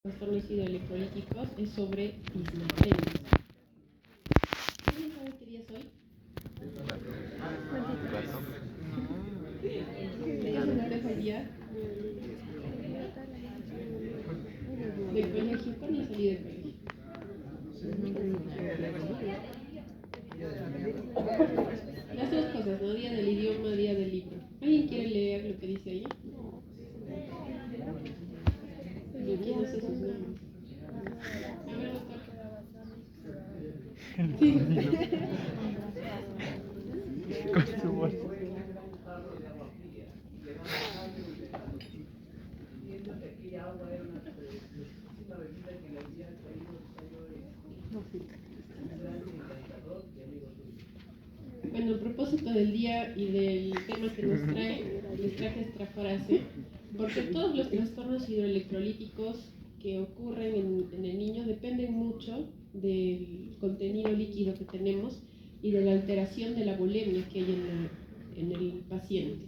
trastornos hidroelectrolíticos es sobre dismetremias. ¿Quién sabe qué día es hoy? ¿De qué se festeja el día? Del colegio. ¿Cuándo salí del colegio? Las dos cosas, ¿no? Día del idioma, día del libro. ¿Alguien quiere leer lo que dice ahí? Yo quiero sé sus nombres. A ver, doctor. Sí. Con su voz. Bueno, a propósito del día y del tema que nos trae, les traje esta frase, porque todos los trastornos hidroelectrolíticos que ocurren en el niño dependen mucho del contenido líquido que tenemos y de la alteración de la bulimia que hay en el paciente.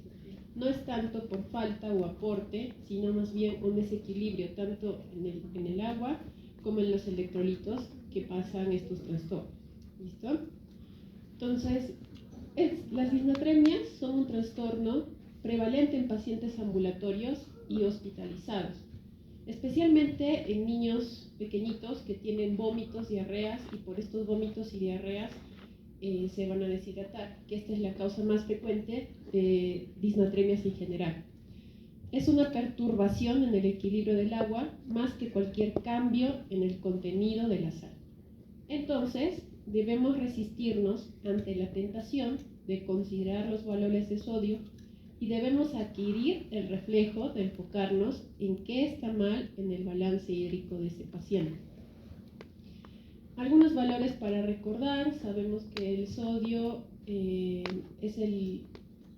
No es tanto por falta o aporte, sino más bien un desequilibrio tanto en el agua como en los electrolitos que pasan estos trastornos. ¿Listo? Entonces, las dismetremias son un trastorno prevalente en pacientes ambulatorios y hospitalizados, especialmente en niños pequeñitos que tienen vómitos, diarreas, y por estos vómitos y diarreas se van a deshidratar, que esta es la causa más frecuente de dismetremias en general. Es una perturbación en el equilibrio del agua más que cualquier cambio en el contenido de la sal. Entonces, debemos resistirnos ante la tentación de considerar los valores de sodio y debemos adquirir el reflejo de enfocarnos en qué está mal en el balance hídrico de ese paciente. Algunos valores para recordar: sabemos que el sodio es el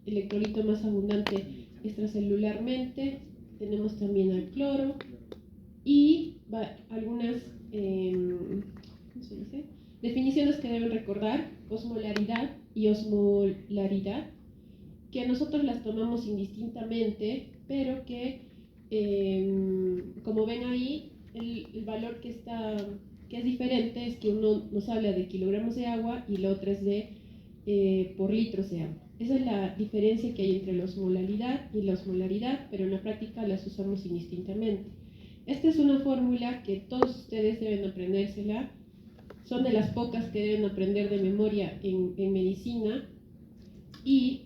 electrolito más abundante extracelularmente. Tenemos también al cloro y algunas ¿cómo se dice? Definiciones que deben recordar: osmolaridad y osmolaridad, que nosotros las tomamos indistintamente, pero que como ven ahí, el valor que es diferente es que uno nos habla de kilogramos de agua y la otra es de por litros de agua. Esa es la diferencia que hay entre la osmolaridad y la osmolaridad, pero en la práctica las usamos indistintamente. Esta es una fórmula que todos ustedes deben aprendérsela. Son de las pocas que deben aprender de memoria en medicina. Y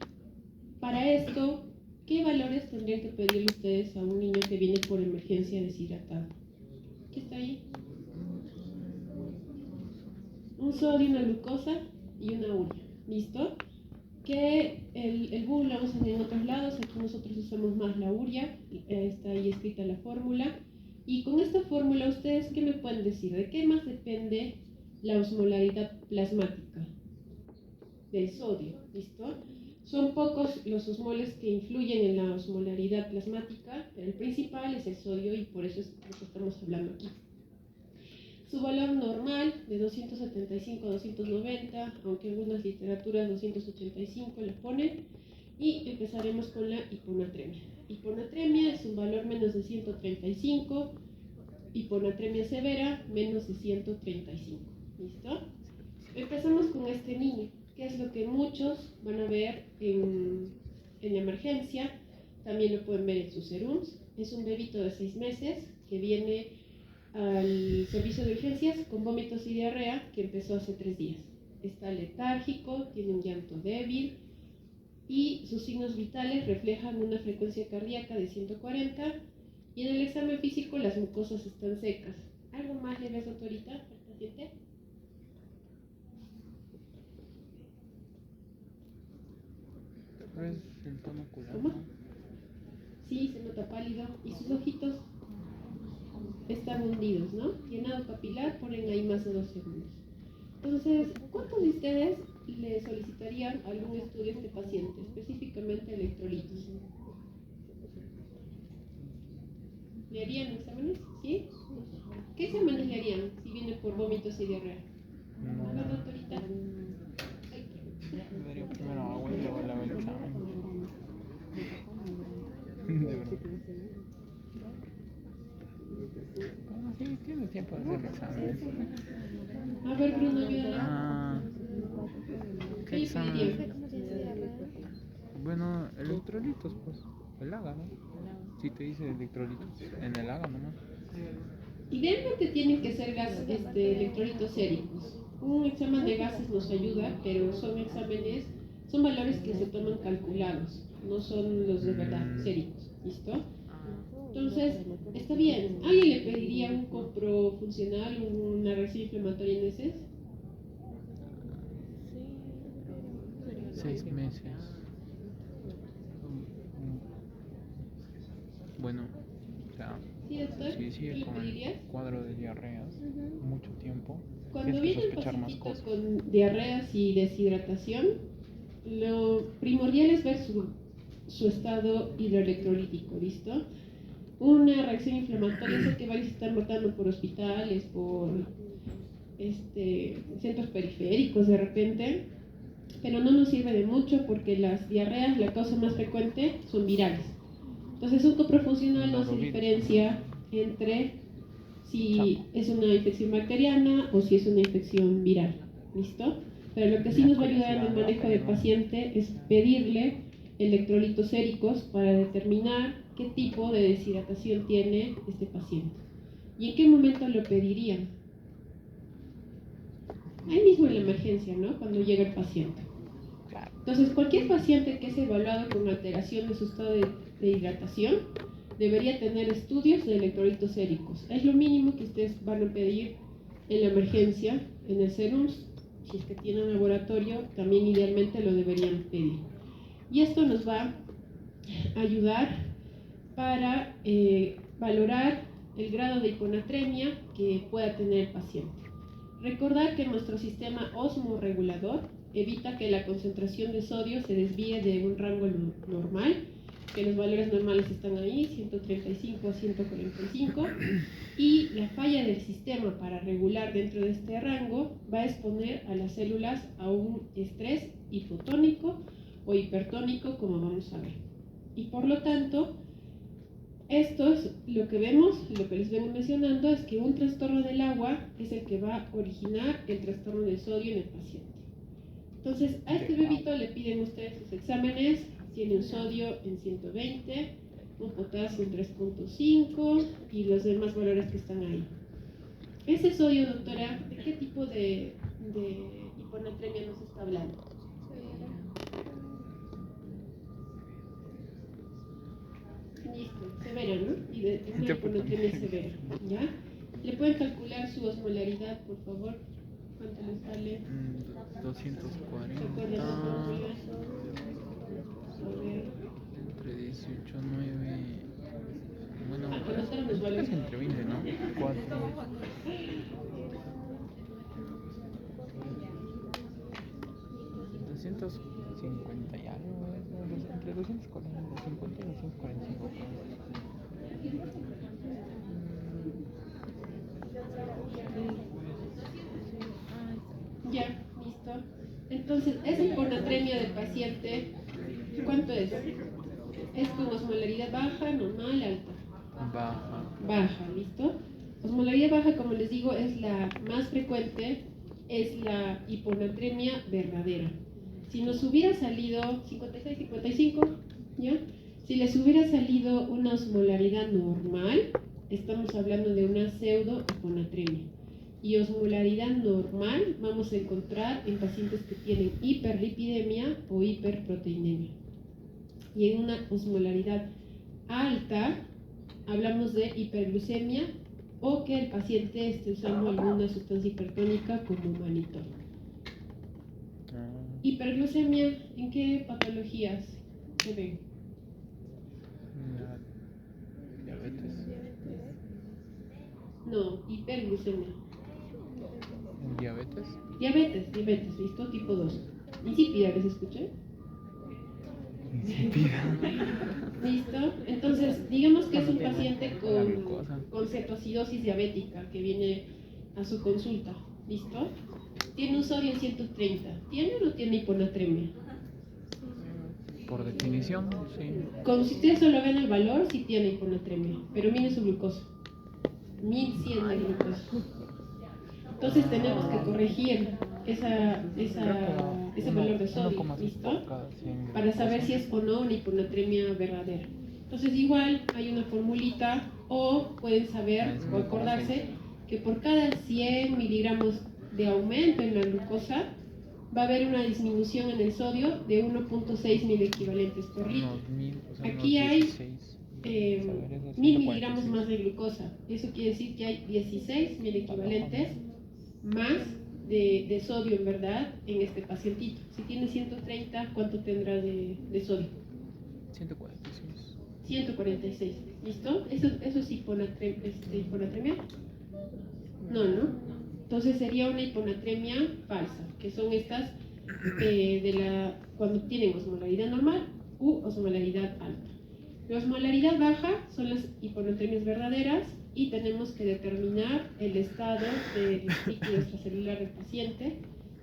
para esto, ¿qué valores tendrían que pedirle ustedes a un niño que viene por emergencia deshidratado? ¿Qué está ahí? Un sodio, una glucosa y una urea. ¿Listo? Que el BU lo usan en otros lados, aquí nosotros usamos más la urea, está ahí escrita la fórmula. Y con esta fórmula, ¿ustedes qué me pueden decir? ¿De qué más depende la osmolaridad plasmática? Del sodio, ¿listo? Son pocos los osmoles que influyen en la osmolaridad plasmática, pero el principal es el sodio y por eso es lo que estamos hablando aquí. Su valor normal de 275 a 290, aunque algunas literaturas 285 le ponen. Y empezaremos con la hiponatremia. Hiponatremia es un valor menos de 135, hiponatremia severa menos de 135. ¿Listo? Empezamos con este niño, que es lo que muchos van a ver en la emergencia. También lo pueden ver en sus serums. Es un bebito de 6 meses que viene al servicio de urgencias con vómitos y diarrea, que empezó hace 3 días. Está letárgico, tiene un llanto débil y sus signos vitales reflejan una frecuencia cardíaca de 140, y en el examen físico las mucosas están secas. ¿Algo más le ves, doctorita, al paciente? Es el tono ocular. ¿Cómo? Sí, se nota pálido y sus ojitos están hundidos, ¿no? Llenado capilar, ponen ahí más de 2 segundos. Entonces, ¿cuántos de ustedes le solicitarían algún estudio a este paciente, específicamente electrolitos? ¿Le harían exámenes? ¿Sí? ¿Qué exámenes le harían si viene por vómitos y diarrea? A ver, doctorita. Daría primero agua y luego el examen. De verdad. Tienes tiempo de hacer exámenes. A ver, Bruno, ayúdala. Ah, ¿Qué ¿qué le examen? pediría? Bueno, electrolitos, pues. El AGA, ¿no? Si te dice electrolitos, en el AGA nomás. Idealmente tienen que ser electrolitos séricos. Un examen de gases nos ayuda, pero son valores que se toman calculados, no son los de verdad séricos. ¿Listo? Entonces, está bien. ¿Alguien le pediría un compro funcional, una reacción inflamatoria en heces? 6 meses. Bueno, o sea, ¿Sí, doctor? si ¿Qué sigue le con pedirías? el cuadro de diarreas mucho tiempo, Cuando tienes que viene el sospechar más pacientito cosas. con diarreas y deshidratación, lo primordial es ver su estado hidroelectrolítico, ¿listo? Una reacción inflamatoria es que varios están rotando por hospitales, por centros periféricos de repente, pero no nos sirve de mucho porque las diarreas, la causa más frecuente, son virales. Entonces, un coprofuncional no hace diferencia entre si es una infección bacteriana o si es una infección viral. ¿Listo? Pero lo que sí nos va a ayudar en el manejo del paciente es pedirle electrolitos séricos para determinar qué tipo de deshidratación tiene este paciente. ¿Y en qué momento lo pedirían? Ahí mismo en la emergencia, ¿no? Cuando llega el paciente. Entonces, cualquier paciente que es evaluado con alteración de su estado de hidratación debería tener estudios de electrolitos séricos. Es lo mínimo que ustedes van a pedir en la emergencia, en el SERUMS. Si es que tienen laboratorio, también idealmente lo deberían pedir. Y esto nos va a ayudar para valorar el grado de hiponatremia que pueda tener el paciente. Recordar que nuestro sistema osmorregulador evita que la concentración de sodio se desvíe de un rango normal, que los valores normales están ahí, 135 a 145, y la falla del sistema para regular dentro de este rango va a exponer a las células a un estrés hipotónico o hipertónico, como vamos a ver. Y por lo tanto, esto es lo que vemos, lo que les vengo mencionando, es que un trastorno del agua es el que va a originar el trastorno del sodio en el paciente. Entonces, a este bebito le piden ustedes sus exámenes, tiene un sodio en 120, un potasio en 3.5 y los demás valores que están ahí. Ese sodio, doctora, ¿de qué tipo de hiponatremia nos está hablando? Listo, severa, ¿no? Y de una hiponatremia severa, ¿ya? ¿Le pueden calcular su osmolaridad, por favor? ¿Cuánto le sale? 240. ¿Se acuerdan la fórmula? A ver. Entre 18, 9. Bueno, Anotaron los valores. es entre 20, ¿no? 4. 250 y algo, entre 240, 250 y 245. Ya, listo. Entonces, esa hiponatremia del paciente, ¿cuánto es? ¿Es con osmolaridad baja, normal, alta? Baja. Baja, ¿listo? Osmolaridad baja, como les digo, es la más frecuente, es la hiponatremia verdadera. Si nos hubiera salido 56-55, ¿ya? Si les hubiera salido una osmolaridad normal, estamos hablando de una pseudo hiponatremia. Y osmolaridad normal vamos a encontrar en pacientes que tienen hiperlipidemia o hiperproteinemia. Y en una osmolaridad alta hablamos de hiperglucemia o que el paciente esté usando alguna sustancia hipertónica como mannitol. Hiperglucemia, ¿en qué patologías se ven? Diabetes. No, hiperglucemia. Diabetes. Diabetes, ¿listo? Tipo 2. Insípida, ¿les escuché? Insípida. ¿Listo? Entonces, digamos que es un paciente con cetoacidosis diabética que viene a su consulta. ¿Listo? Tiene un sodio en 130. ¿Tiene o no tiene hiponatremia? Por definición, sí. Como si ustedes solo ven el valor, sí tiene hiponatremia, pero mire su glucosa. 1100 de glucosa. Entonces tenemos que corregir ese valor de sodio, ¿listo? Para saber si es o no una hiponatremia verdadera. Entonces igual hay una formulita o pueden saber o acordarse que por cada 100 miligramos de aumento en la glucosa va a haber una disminución en el sodio de 1.6 mil equivalentes por litro. Aquí hay 1000 miligramos más de glucosa. Eso quiere decir que hay 16 mil equivalentes más de sodio, en verdad, en este pacientito. Si tiene 130, ¿cuánto tendrá de sodio? 146. 146. ¿Listo? ¿Eso es hiponatremia? No. Entonces sería una hiponatremia falsa, que son estas cuando tienen osmolaridad normal u osmolaridad alta. La osmolaridad baja son las hiponatremias verdaderas y tenemos que determinar el estado del líquido extracelular del paciente,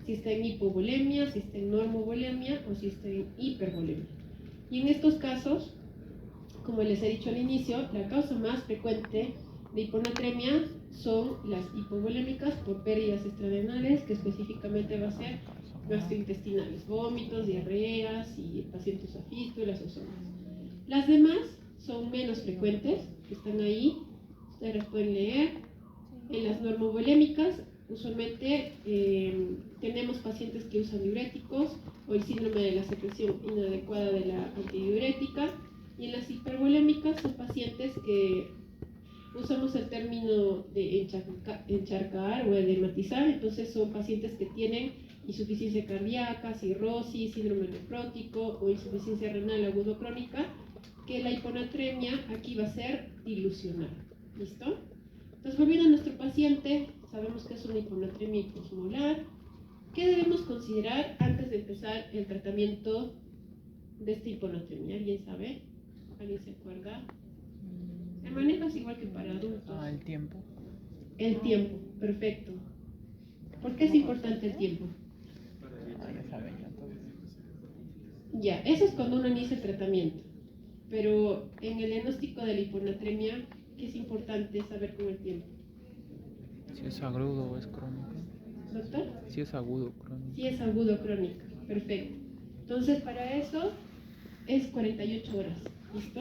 si está en hipovolemia, si está en normovolemia o si está en hipervolemia. Y en estos casos, como les he dicho al inicio, la causa más frecuente de hiponatremia son las hipovolémicas por pérdidas extrarenales, que específicamente va a ser gastrointestinales, vómitos, diarreas y pacientes a fístulas o zonas. Las demás son menos frecuentes, que están ahí, ustedes las pueden leer. En las normovolémicas, usualmente tenemos pacientes que usan diuréticos o el síndrome de la secreción inadecuada de la antidiurética. Y en las hipervolémicas son pacientes que usamos el término de encharcar o edematizar, entonces son pacientes que tienen insuficiencia cardíaca, cirrosis, síndrome nefrótico o insuficiencia renal agudo crónica, que la hiponatremia aquí va a ser dilucional. ¿Listo? Entonces, volviendo a nuestro paciente, sabemos que es una hiponatremia hiposmolar. ¿Qué debemos considerar antes de empezar el tratamiento de esta hiponatremia? ¿Alguien sabe? ¿Alguien se acuerda? El manejo es igual que para adultos. El tiempo. El tiempo, perfecto. ¿Por qué es importante el tiempo? Ya saben, ya todo. Ya, eso es cuando uno inicia el tratamiento. Pero en el diagnóstico de la hiponatremia, ¿qué es importante saber con el tiempo? Si es agudo o es crónico. ¿Doctor? Si es agudo o crónico. Si es agudo o crónico, perfecto. Entonces, para eso es 48 horas. ¿Listo?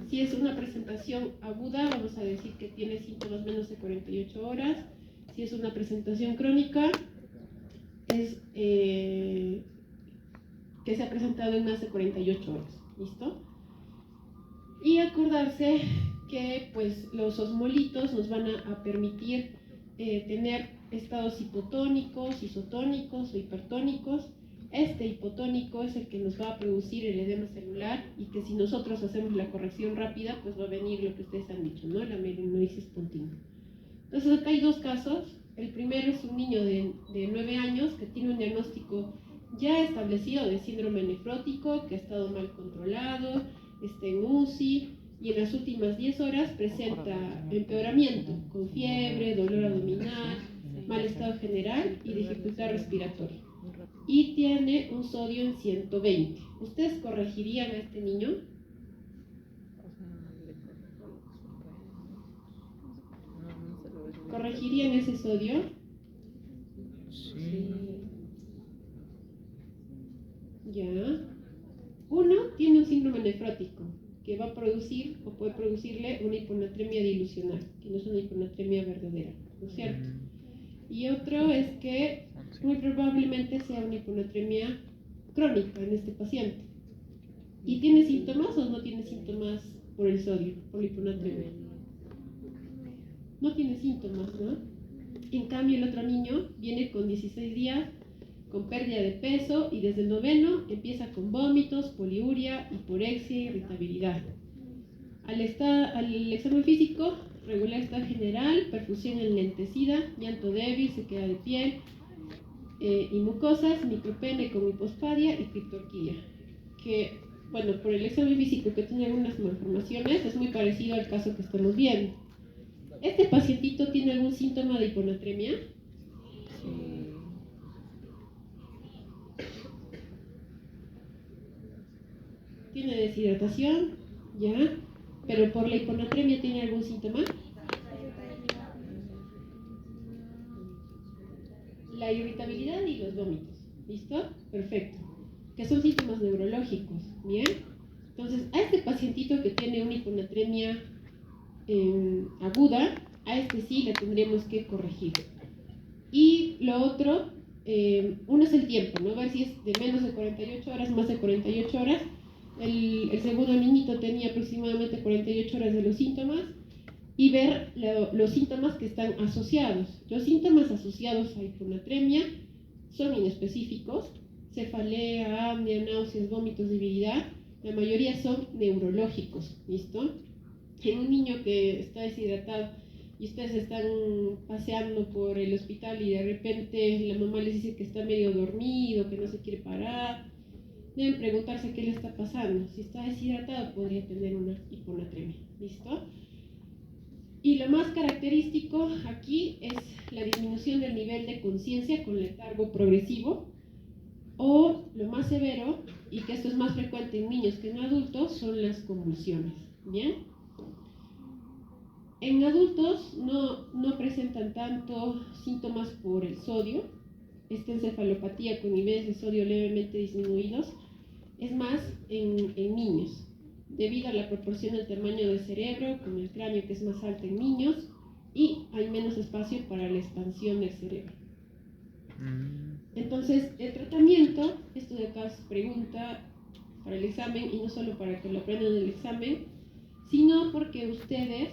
Si es una presentación aguda, vamos a decir que tiene síntomas menos de 48 horas. Si es una presentación crónica, es que se ha presentado en más de 48 horas. ¿Listo? Y acordarse que pues, los osmolitos nos van a permitir tener estados hipotónicos, isotónicos o hipertónicos. Este hipotónico es el que nos va a producir el edema celular y que si nosotros hacemos la corrección rápida, pues va a venir lo que ustedes han dicho, ¿no? La melanosis continua. Entonces acá hay dos casos. El primero es un niño de 9 años que tiene un diagnóstico ya establecido de síndrome nefrótico, que ha estado mal controlado, está en UCI y en las últimas 10 horas presenta empeoramiento, con fiebre, dolor abdominal, mal estado general y dificultad respiratoria. Y tiene un sodio en 120. ¿Ustedes corregirían a este niño? ¿Corregirían ese sodio? Sí. Ya. Uno tiene un síndrome nefrótico que va a producir o puede producirle una hiponatremia dilucional, que no es una hiponatremia verdadera, ¿no es cierto? Y otro es que muy probablemente sea una hiponatremia crónica en este paciente. ¿Y tiene síntomas o no tiene síntomas por el sodio, por la hiponatremia? No tiene síntomas, ¿no? En cambio, el otro niño viene con 16 días, con pérdida de peso y desde el 9º empieza con vómitos, poliuria, hiporexia, irritabilidad. Al examen físico, regular estado general, perfusión enlentecida, llanto débil, sequedad de piel y mucosas, micropene con hipospadia y criptorquidia. Que, bueno, por el examen físico que tiene algunas malformaciones, es muy parecido al caso que estamos viendo. ¿Este pacientito tiene algún síntoma de hiponatremia? ¿Tiene deshidratación? ¿Ya? ¿Pero por la hiponatremia tiene algún síntoma? la irritabilidad y los vómitos. ¿Listo? Perfecto. Que son síntomas neurológicos. ¿Bien? Entonces, a este pacientito que tiene una hiponatremia aguda, a este sí le tendremos que corregir. Y lo otro, uno es el tiempo, ¿no? Ver si es de menos de 48 horas, más de 48 horas. El segundo niñito tenía aproximadamente 48 horas de los síntomas y ver los síntomas que están asociados. Los síntomas asociados a hiponatremia son inespecíficos: cefalea, apnea, náuseas, vómitos, debilidad. La mayoría son neurológicos, ¿listo? En un niño que está deshidratado y ustedes están paseando por el hospital y de repente la mamá les dice que está medio dormido, que no se quiere parar, deben preguntarse qué le está pasando. Si está deshidratado podría tener una hiponatremia, ¿listo? Y lo más característico aquí es la disminución del nivel de conciencia con letargo progresivo, o lo más severo, y que esto es más frecuente en niños que en adultos, son las convulsiones. ¿Bien? En adultos no presentan tanto síntomas por el sodio. Esta encefalopatía con niveles de sodio levemente disminuidos es más en niños, debido a la proporción del tamaño del cerebro, con el cráneo que es más alto en niños, y hay menos espacio para la expansión del cerebro. Entonces, el tratamiento, esto de acá se pregunta para el examen, y no solo para que lo aprendan en el examen, sino porque ustedes,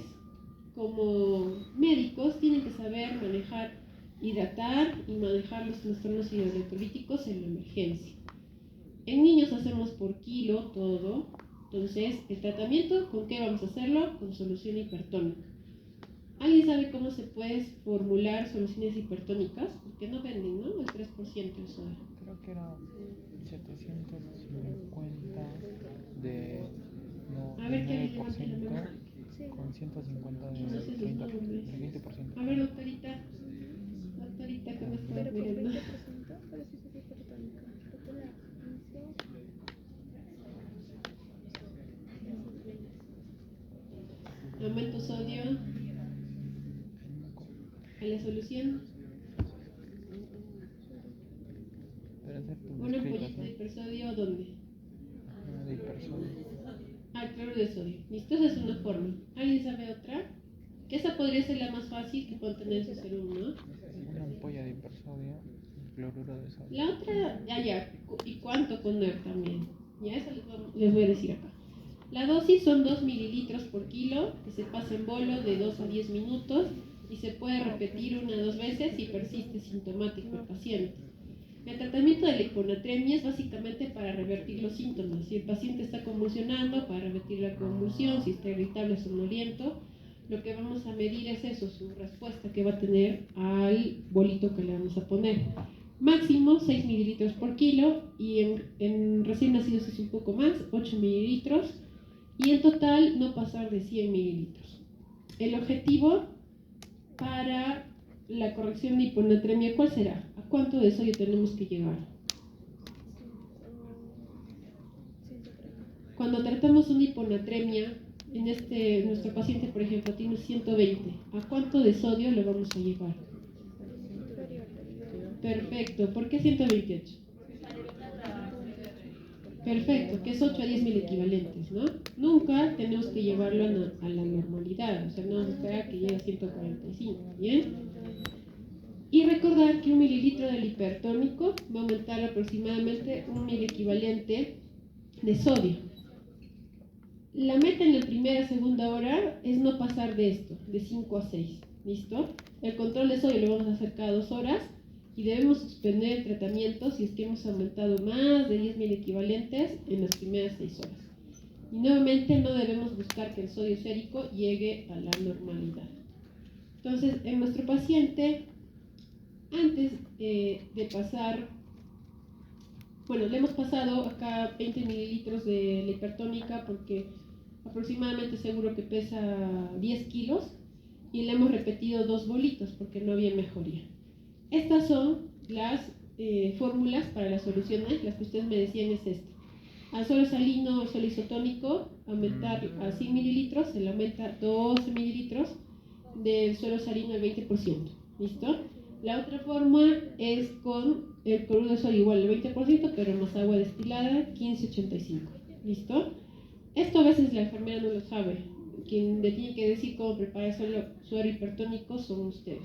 como médicos, tienen que saber manejar, hidratar y manejar los trastornos hidroelectrolíticos en la emergencia. En niños hacemos por kilo todo. Entonces, el tratamiento, ¿con qué vamos a hacerlo? Con solución hipertónica. ¿Alguien sabe cómo se puede formular soluciones hipertónicas? Porque no venden, ¿no? El 3% de sodio. Creo que era 750 de, A ver, de ¿qué levante la 9% mano? con 150 de No sé sus 30, nombres. de 20%. A ver, doctorita, que me está Pero por mirando. 20%, pero sí es hipertónica. Creo que la inicio. Aumento sodio a la solución. Pero hacer tus Una escritas, ampollita de hipersodio, ¿dónde? de hipersodio. Al cloruro de sodio. Listo, esa es una forma. ¿Alguien sabe otra? Que esa podría ser la más fácil que puedan tener en su serum, ¿no? Una ampolla de hipersodio y cloruro de sodio. La otra, ya. ¿Y cuánto poner también? Ya, eso les voy a decir acá. La dosis son 2 mililitros por kilo, que se pasa en bolo de 2 a 10 minutos y se puede repetir 1 o 2 veces si persiste sintomático el paciente. El tratamiento de la hiponatremia es básicamente para revertir los síntomas. Si el paciente está convulsionando, para revertir la convulsión; si está irritable o somnoliento, lo que vamos a medir es eso, su respuesta que va a tener al bolito que le vamos a poner. Máximo 6 mililitros por kilo, y en recién nacidos es un poco más, 8 mililitros, y en total no pasar de 100 mililitros. El objetivo para la corrección de hiponatremia, ¿cuál será? ¿A cuánto de sodio tenemos que llegar? Cuando tratamos una hiponatremia, nuestro paciente, por ejemplo, tiene 120, ¿a cuánto de sodio le vamos a llevar? Perfecto. ¿Por qué 128? Perfecto, que es 8 a 10 mil equivalentes, ¿no? Nunca tenemos que llevarlo a la normalidad, o sea, no vamos a esperar que llegue a 145, ¿bien? Y recordar que 1 mililitro del hipertónico va a aumentar aproximadamente 1 mil equivalente de sodio. La meta en la primera y segunda hora es no pasar de esto, de 5 a 6, ¿listo? El control de sodio lo vamos a hacer cada 2 horas y debemos suspender el tratamiento si es que hemos aumentado más de 10.000 equivalentes en las primeras 6 horas. Y nuevamente no debemos buscar que el sodio sérico llegue a la normalidad. Entonces, en nuestro paciente, antes de pasar, bueno, le hemos pasado acá 20 mililitros de la hipertónica porque aproximadamente seguro que pesa 10 kilos, y le hemos repetido 2 bolitos porque no había mejoría. Estas son las fórmulas para las soluciones. Las que ustedes me decían es esta. Al suero salino o suero isotónico, aumentar a 100 mililitros, se le aumenta 12 mililitros, del suero salino al 20%. ¿Listo? La otra forma es con el cloruro de sodio igual al 20%, pero más agua destilada, 1585. ¿Listo? Esto a veces la enfermera no lo sabe. Quien le tiene que decir cómo preparar suero hipertónico son ustedes.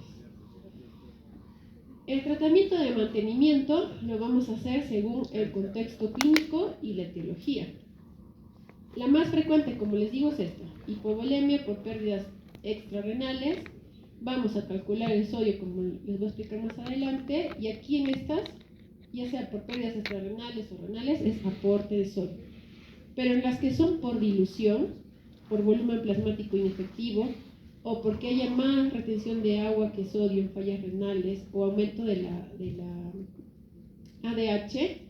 El tratamiento de mantenimiento lo vamos a hacer según el contexto clínico y la etiología. La más frecuente, como les digo, es esta: hipovolemia por pérdidas extrarrenales. Vamos a calcular el sodio, como les voy a explicar más adelante, y aquí en estas, ya sea por pérdidas extrarrenales o renales, es aporte de sodio. Pero en las que son por dilución, por volumen plasmático inefectivo, o porque haya más retención de agua que sodio en fallas renales o aumento de la ADH,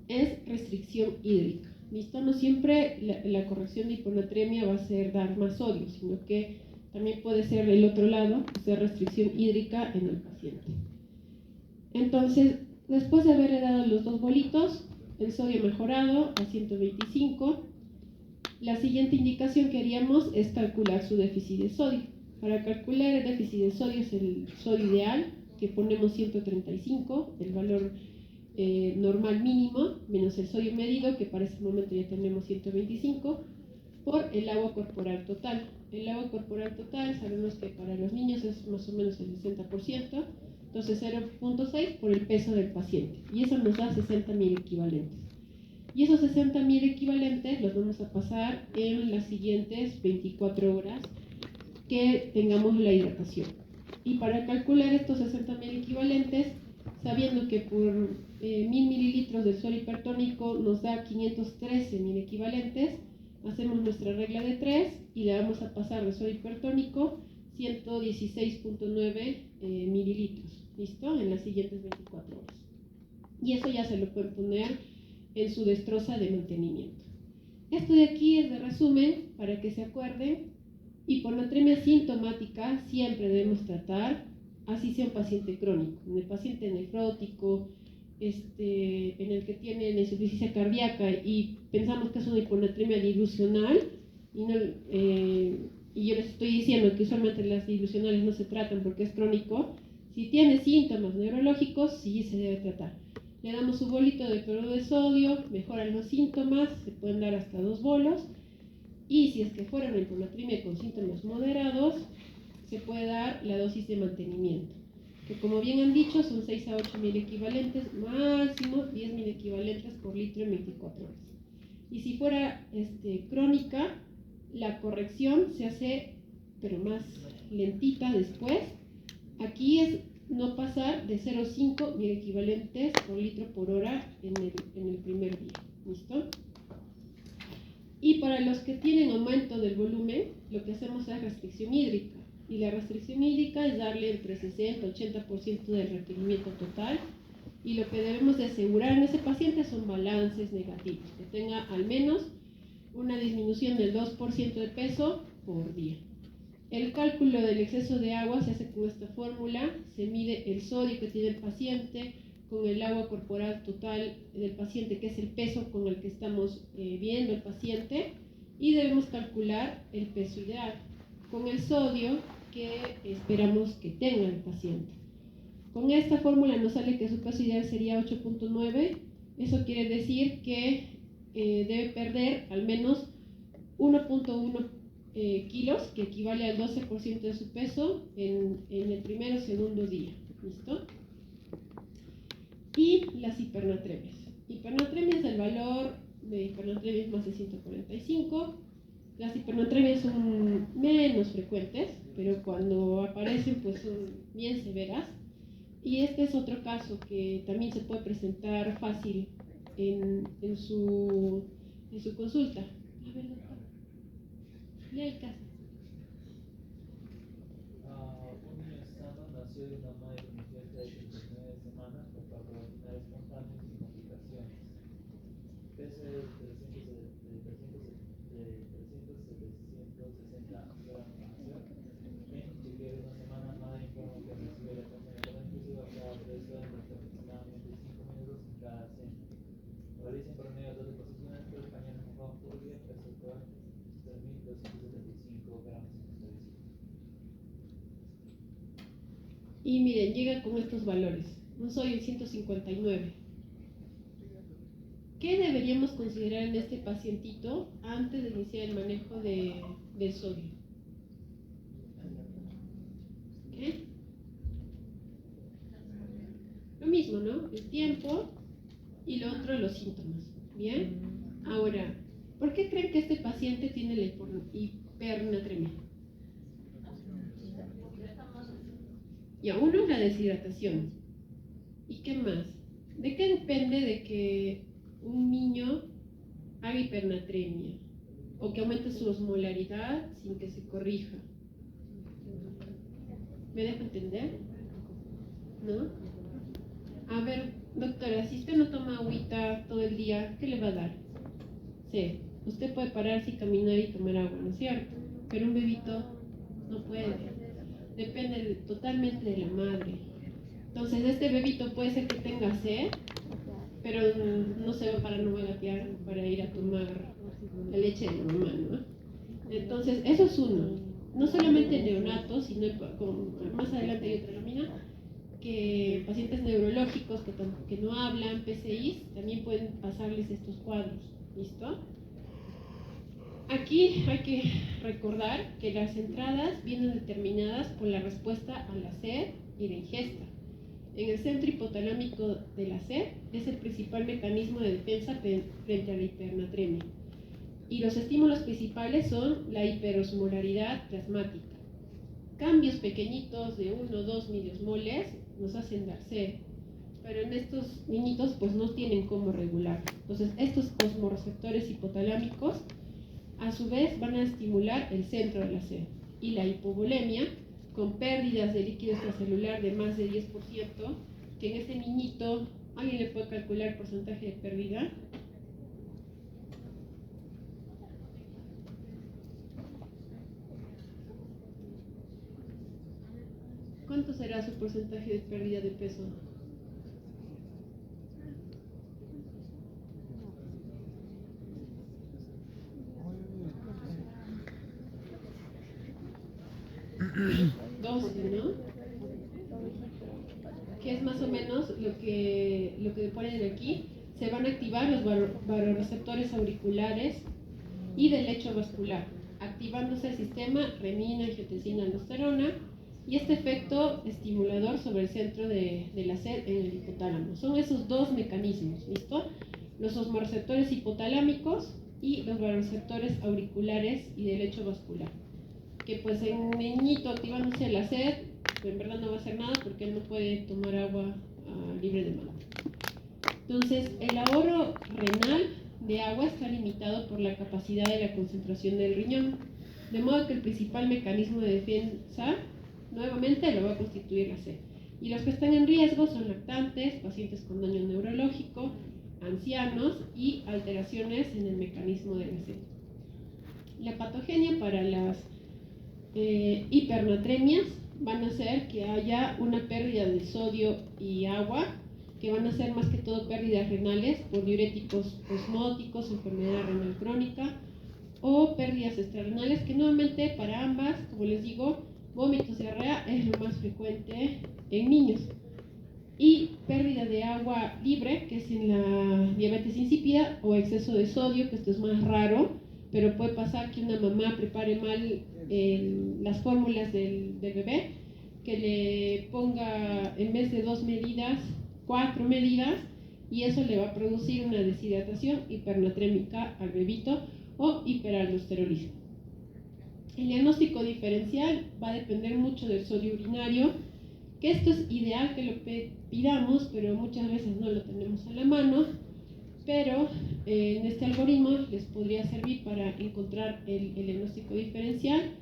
es restricción hídrica. ¿Listo? No siempre la corrección de hiponatremia va a ser dar más sodio, sino que también puede ser el otro lado, ser restricción hídrica en el paciente. Entonces, después de haberle dado los dos bolitos, el sodio mejorado a 125, la siguiente indicación que haríamos es calcular su déficit de sodio. Para calcular el déficit de sodio es el sodio ideal, que ponemos 135, el valor normal mínimo, menos el sodio medido, que para ese momento ya tenemos 125, por el agua corporal total. El agua corporal total sabemos que para los niños es más o menos el 60%, entonces 0.6 por el peso del paciente, y eso nos da 60.000 equivalentes. Y esos 60.000 equivalentes los vamos a pasar en las siguientes 24 horas que tengamos la hidratación. Y para calcular estos 60.000 equivalentes, sabiendo que por 1.000 mililitros del suero hipertónico nos da 513.000 equivalentes, hacemos nuestra regla de 3 y le vamos a pasar de suero hipertónico 116.9 mililitros. ¿Listo? En las siguientes 24 horas. Y eso ya se lo pueden poner en su destroza de mantenimiento. Esto de aquí es de resumen, para que se acuerden. Hiponatremia sintomática siempre debemos tratar, así sea un paciente crónico. En el paciente nefrótico, en el que tiene insuficiencia cardíaca y pensamos que es una hiponatremia dilucional, y yo les estoy diciendo que usualmente las dilucionales no se tratan porque es crónico. Si tiene síntomas neurológicos, sí se debe tratar. Le damos su bolito de cloruro de sodio, mejoran los síntomas, se pueden dar hasta 2 bolos. Y si es que fuera una hiponatremia con síntomas moderados, se puede dar la dosis de mantenimiento, que como bien han dicho son 6 a 8.000 equivalentes, máximo 10.000 equivalentes por litro en 24 horas. Y si fuera crónica, la corrección se hace, pero más lentita después. Aquí es no pasar de 0,5 mil equivalentes por litro por hora en el primer día. ¿Listo? Y para los que tienen aumento del volumen, lo que hacemos es restricción hídrica. Y la restricción hídrica es darle entre 60 y 80% del requerimiento total. Y lo que debemos de asegurar en ese paciente son balances negativos, que tenga al menos una disminución del 2% de peso por día. El cálculo del exceso de agua se hace con esta fórmula. Se mide el sodio que tiene el paciente con el agua corporal total del paciente, que es el peso con el que estamos viendo el paciente, y debemos calcular el peso ideal con el sodio que esperamos que tenga el paciente. Con esta fórmula nos sale que su peso ideal sería 8.9. Eso quiere decir que debe perder al menos 1.1 kilos, que equivale al 12% de su peso en el primer o segundo día. ¿Listo? Y las hipernatremias. Hipernatremias, el valor de hipernatremia es más de 145. Las hipernatremias son menos frecuentes, pero cuando aparecen pues son bien severas. Y este es otro caso que también se puede presentar fácil en su consulta. A ver, doctor. Lea el caso. Un niño sano nació de una madre incierta de 39 semanas con parto vaginal espontáneo sin complicaciones. Peso de 360 gramos. En chequeo de una semana, madre informa que recibe la comida inclusiva cada 3 horas durante aproximadamente 5 minutos en cada cena. Realiza en promedio 12 posiciones por el pañal mojado por día, peso actual 3.275 gramos. Y miren, llega con estos valores. Un sodio en 159. ¿Qué deberíamos considerar en este pacientito antes de iniciar el manejo del sodio? ¿Qué? Lo mismo, ¿no? El tiempo y lo otro, los síntomas. ¿Bien? Ahora, ¿por qué creen que este paciente tiene la hipernatremia? Y a uno, la deshidratación. ¿Y qué más? ¿De qué depende de que un niño haga hipernatremia o que aumente su osmolaridad sin que se corrija? ¿Me dejo entender? ¿No? A ver, doctora, si usted no toma agüita todo el día, ¿qué le va a dar? Sí, usted puede pararse y caminar y tomar agua, ¿no es cierto? Pero un bebito no puede. Depende totalmente de la madre. Entonces, este bebito puede ser que tenga sed, pero no se va a parar, no va a gatear para ir a tomar la leche de la mamá, ¿no? Entonces, eso es uno. No solamente neonatos, sino más adelante hay otra lámina, que pacientes neurológicos que no hablan, PCIs, también pueden pasarles estos cuadros. ¿Listo? Aquí hay que recordar que las entradas vienen determinadas por la respuesta a la sed y la ingesta. En el centro hipotalámico de la sed es el principal mecanismo de defensa frente a la hipernatremia. Y los estímulos principales son la hiperosmolaridad plasmática. Cambios pequeñitos de 1 o 2 miliosmoles nos hacen dar sed, pero en estos niñitos pues no tienen cómo regular. Entonces estos osmoreceptores hipotalámicos a su vez van a estimular el centro de la sed. Y la hipovolemia, con pérdidas de líquido extracelular de más de 10%, que en este niñito, ¿alguien le puede calcular el porcentaje de pérdida? ¿Cuánto será su porcentaje de pérdida de peso? ¿12, no? Que es más o menos lo que ponen aquí. Se van a activar los vasoreceptores auriculares y del lecho vascular, activándose el sistema renina, angiotensina, aldosterona y este efecto estimulador sobre el centro de la sed en el hipotálamo. Son esos dos mecanismos, ¿listo? Los osmoreceptores hipotalámicos y los vasoreceptores auriculares y del lecho vascular. Que pues en un niñito activándose la sed, pues en verdad no va a hacer nada porque él no puede tomar agua libre de mano. Entonces, el ahorro renal de agua está limitado por la capacidad de la concentración del riñón, de modo que el principal mecanismo de defensa nuevamente lo va a constituir la sed. Y los que están en riesgo son lactantes, pacientes con daño neurológico, ancianos y alteraciones en el mecanismo de la sed. La patogenia para las hipernatremias van a ser que haya una pérdida de sodio y agua, que van a ser más que todo pérdidas renales por diuréticos osmóticos, enfermedad renal crónica o pérdidas extrarrenales, que nuevamente para ambas, como les digo, vómitos y diarrea es lo más frecuente en niños. Y pérdida de agua libre, que es en la diabetes insípida, o exceso de sodio, que esto es más raro, pero puede pasar que una mamá prepare mal las fórmulas del bebé, que le ponga en vez de 2 medidas, 4 medidas, y eso le va a producir una deshidratación hipernatrémica al bebito o hiperaldosterolismo. El diagnóstico diferencial va a depender mucho del sodio urinario, que esto es ideal que lo pidamos, pero muchas veces no lo tenemos a la mano, pero en este algoritmo les podría servir para encontrar el diagnóstico diferencial.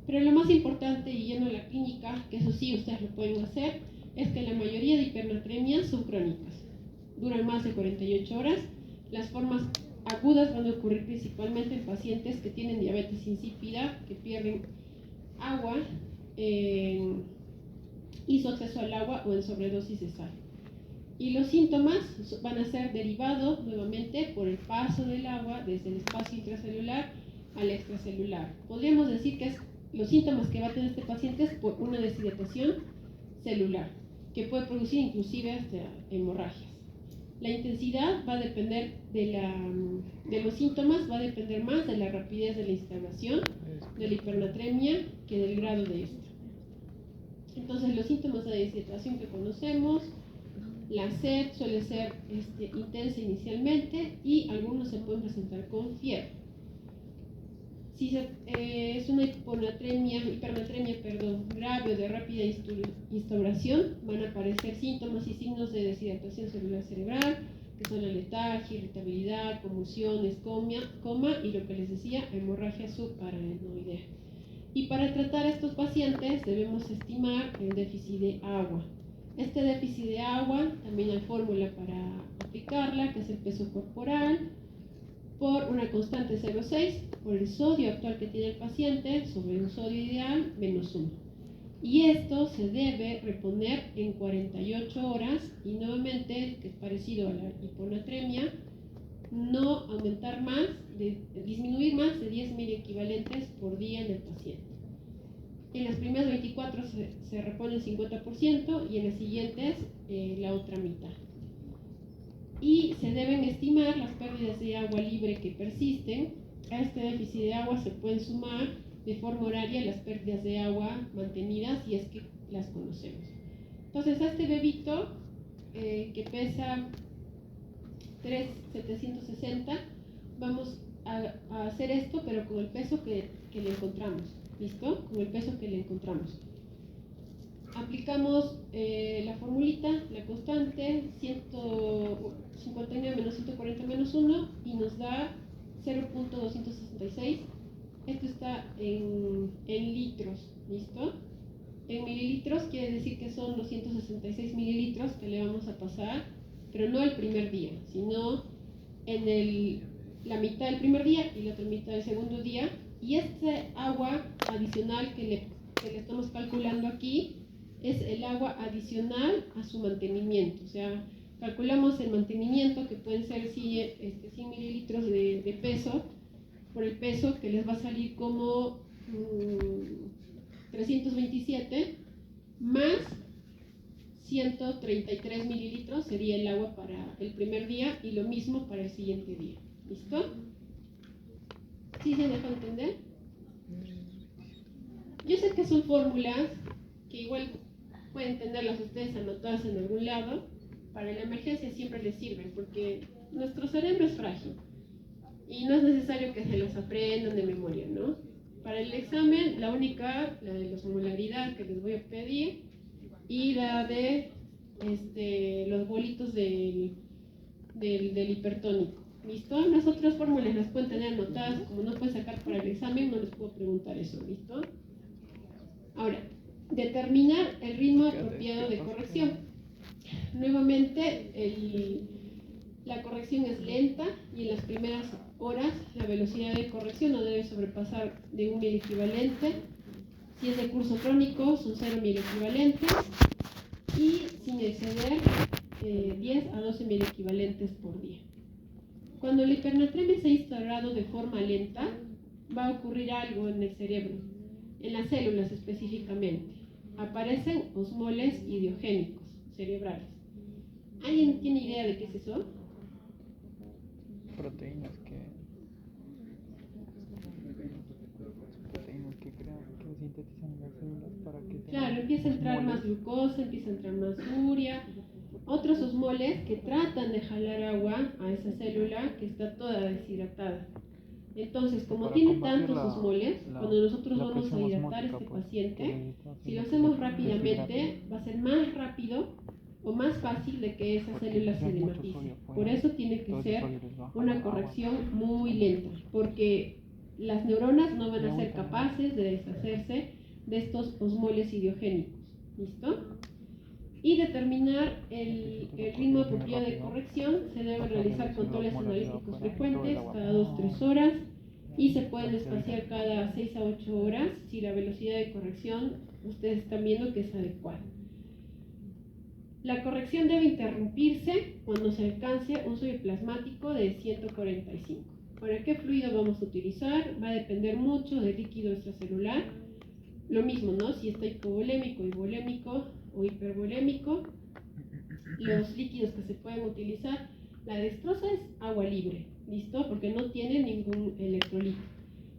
Pero lo más importante, y yendo a la clínica, que eso sí ustedes lo pueden hacer, es que la mayoría de hipernatremias son crónicas, duran más de 48 horas. Las formas agudas van a ocurrir principalmente en pacientes que tienen diabetes insípida, que pierden agua y su acceso al agua o en sobredosis de sal. Y los síntomas van a ser derivados nuevamente por el paso del agua desde el espacio intracelular al extracelular. Podríamos decir que los síntomas que va a tener este paciente es por una deshidratación celular, que puede producir inclusive hasta hemorragias. La intensidad va a depender de los síntomas, va a depender más de la rapidez de la instauración de la hipernatremia que del grado de esta. Entonces, los síntomas de deshidratación que conocemos, la sed suele ser intensa inicialmente y algunos se pueden presentar con fiebre. Si es una hipernatremia grave o de rápida instauración, van a aparecer síntomas y signos de deshidratación celular cerebral, que son la letargia, irritabilidad, convulsiones, coma y lo que les decía, hemorragia subparanoidea. Y para tratar a estos pacientes debemos estimar el déficit de agua. Este déficit de agua también hay fórmula para aplicarla, que es el peso corporal, por una constante 0,6, por el sodio actual que tiene el paciente, sobre un sodio ideal, menos 1. Y esto se debe reponer en 48 horas y nuevamente, que es parecido a la hiponatremia, no aumentar más, disminuir más de 10 miliequivalentes por día en el paciente. En las primeras 24 se repone el 50% y en las siguientes la otra mitad. Y se deben estimar las pérdidas de agua libre que persisten. A este déficit de agua se pueden sumar de forma horaria las pérdidas de agua mantenidas, si es que las conocemos. Entonces, a este bebito que pesa 3,760, vamos a hacer esto, pero con el peso que le encontramos. ¿Listo? Con el peso que le encontramos. Aplicamos la formulita, la constante, 159 menos 140 menos 1 y nos da 0.266. Esto está en litros, ¿listo? En mililitros quiere decir que son 266 mililitros que le vamos a pasar, pero no el primer día, sino en la mitad del primer día y la otra mitad del segundo día. Y este agua adicional que le estamos calculando aquí es el agua adicional a su mantenimiento. O sea, calculamos el mantenimiento, que pueden ser 100 mililitros de peso, por el peso que les va a salir como 327, más 133 mililitros sería el agua para el primer día y lo mismo para el siguiente día. ¿Listo? ¿Sí se deja entender? Yo sé que son fórmulas que igual pueden tenerlas ustedes anotadas en algún lado. Para la emergencia siempre les sirven porque nuestro cerebro es frágil y no es necesario que se las aprendan de memoria, ¿no? Para el examen, la de la osmolaridad que les voy a pedir y la de los bolitos del hipertónico. ¿Listo? Las otras fórmulas las pueden tener anotadas, como no pueden sacar para el examen, no les puedo preguntar eso, ¿listo? Ahora, determinar el ritmo apropiado de corrección. Nuevamente, la corrección es lenta y en las primeras horas la velocidad de corrección no debe sobrepasar de 1 miliequivalente. Si es de curso crónico, son 0 miliequivalentes y sin exceder 10 a 12 miliequivalentes por día. Cuando la hipernatremia se ha instaurado de forma lenta, va a ocurrir algo en el cerebro, en las células específicamente. Aparecen osmoles idiogénicos cerebrales. ¿Alguien tiene idea de qué es eso? Proteínas que sintetizan las células para que... Claro, empieza a entrar más glucosa, empieza a entrar más urea, otros osmoles que tratan de jalar agua a esa célula que está toda deshidratada. Entonces, como tiene tantos osmoles, cuando nosotros vamos a hidratar a este paciente, si lo hacemos rápidamente, va a ser más rápido o más fácil de que esa célula se dematice. Por eso tiene que ser una corrección muy lenta, porque las neuronas no van a ser capaces de deshacerse de estos osmoles idiogénicos. ¿Listo? Y determinar el ritmo apropiado de corrección. Se deben realizar controles analíticos frecuentes cada 2-3 horas y se pueden espaciar cada 6 a 8 horas si la velocidad de corrección ustedes están viendo que es adecuada. La corrección debe interrumpirse cuando se alcance un sodio plasmático de 145. ¿Para qué fluido vamos a utilizar? Va a depender mucho del líquido extracelular. Lo mismo, ¿no? Si está hipovolémico y volémico, o hipervolémico. Los líquidos que se pueden utilizar, la dextrosa es agua libre, ¿listo? Porque no tiene ningún electrolito.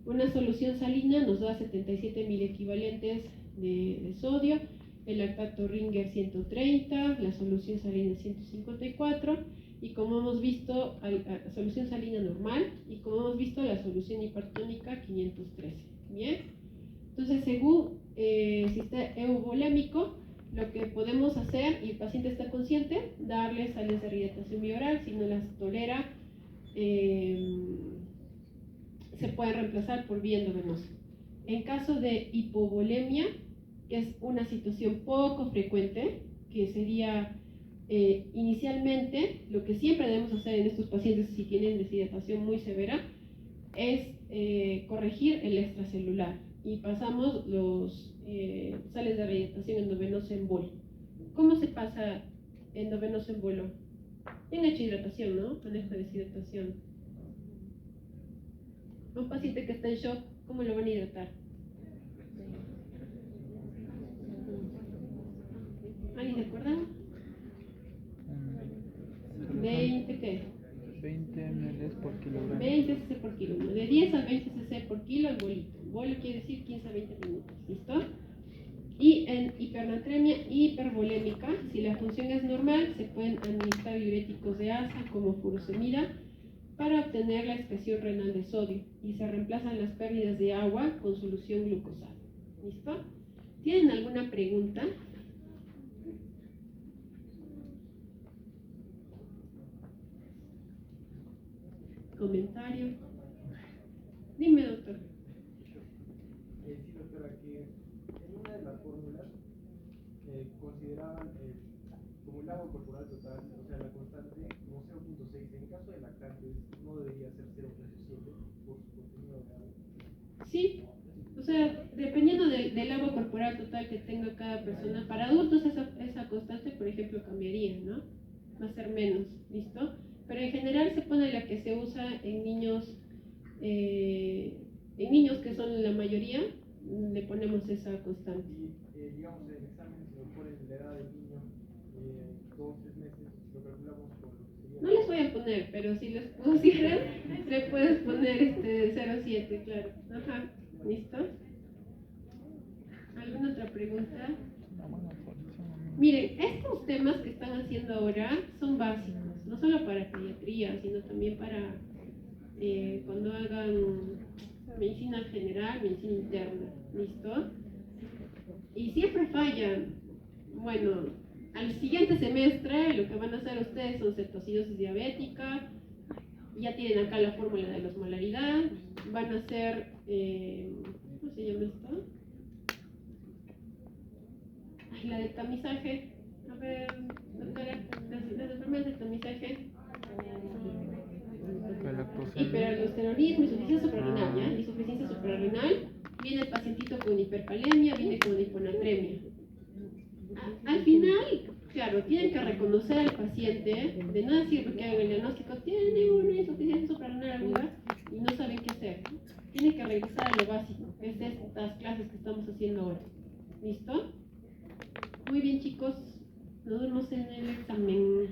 Una solución salina nos da 77.000 equivalentes de sodio, el lactato Ringer 130, la solución salina 154, y como hemos visto, solución salina normal, y como hemos visto, la solución hipertónica 513. Bien, entonces según si está euvolémico, lo que podemos hacer, y el paciente está consciente, darle sales de rehidratación bioral. Si no las tolera, se puede reemplazar por vía endovenosa. En caso de hipovolemia, que es una situación poco frecuente, que sería inicialmente, lo que siempre debemos hacer en estos pacientes si tienen deshidratación muy severa, es corregir el extracelular, y pasamos los sales de rehidratación endovenosa en bolo. ¿Cómo se pasa endovenosa en bolo? Bien hecho hidratación, ¿no? Manejo de deshidratación. Un paciente que está en shock, ¿cómo lo van a hidratar? ¿Alguien se acuerda? 20, ¿qué? 20 ml por kilogramo. 20 cc por kilo, ¿no? De 10 a 20 cc por kilo el bolito. Bolo quiere decir 15 a 20 minutos, ¿listo? Y en hipernatremia hipervolémica, si la función es normal, se pueden administrar diuréticos de asa como furosemida para obtener la excreción renal de sodio, y se reemplazan las pérdidas de agua con solución glucosada. ¿Listo? ¿Tienen alguna pregunta? ¿Comentario? Dime, doctor. Sí, doctora, que en una de las fórmulas consideraban como el agua corporal total, o sea, la constante, como 0.6. En caso de lactantes, no debería ser 0.7 por su contenido de agua. Sí, o sea, dependiendo del agua corporal total que tenga cada persona. Para adultos esa constante, por ejemplo, cambiaría, ¿no? Va a ser menos, ¿listo? Pero en general se pone la que se usa en niños que son la mayoría, le ponemos esa constante. Y digamos, en el examen se lo pone la edad del niño, 2, 3 meses, lo calculamos por lo que sería. No les voy a poner, pero si les pusieran, le puedes poner 0.7, claro. Ajá, ¿listo? ¿Alguna otra pregunta? Una buena formación. Miren, estos temas que están haciendo ahora son básicos, no solo para pediatría, sino también para cuando hagan medicina general, medicina interna, ¿listo? Y siempre fallan. Bueno, al siguiente semestre lo que van a hacer ustedes son cetocidosis diabética, ya tienen acá la fórmula de la osmolaridad, van a hacer, ¿cómo se llama esto? La del tamizaje. A ver, doctora, las enfermedades del tamizaje. Hiperaldosteronismo, insuficiencia suprarrenal, ¿ya? Insuficiencia suprarrenal. Viene el pacientito con hipercalemia, viene con hiponatremia. Al final, claro, tienen que reconocer al paciente, de nada sirve que hagan el diagnóstico, tiene una insuficiencia suprarrenal aguda y no saben qué hacer. Tienen que regresar a lo básico, que es estas clases que estamos haciendo ahora. ¿Listo? Muy bien, chicos, nos vemos en el examen.